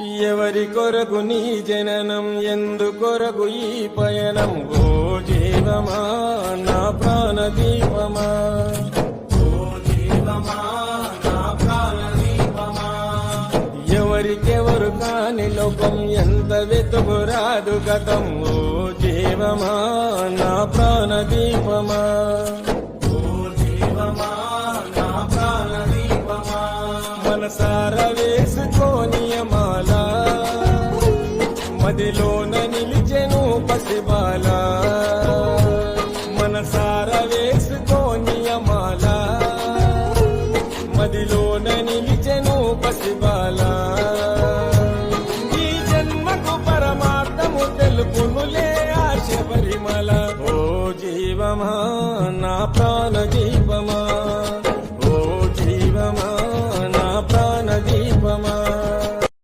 ఎవరి కొరకు నీ జననం, ఎందు కొరకు ఈ పయనం? ఓ జీవమా నా ప్రాణ దీపమా, ఓ జీవమా నా ప్రాణ దీపమా. ఎవరికెవరు కాని లోకం, ఎంత వెతుకురాదు గతం. ఓ జీవమా నా ప్రాణ దీపమా, ఓ జీవమా నా ప్రాణ దీపమా. మనసార వేసుకోని మాల, మదిలోన నిలిచెను పసిబాల. మనసార వేసుకోని మాల, మదిలోన నిలిచెను పసిబాల. ఈ జన్మకు పరమార్థము తెలుపునులే ఆశ పరిమళ. ఓ జీవమా నా ప్రాణ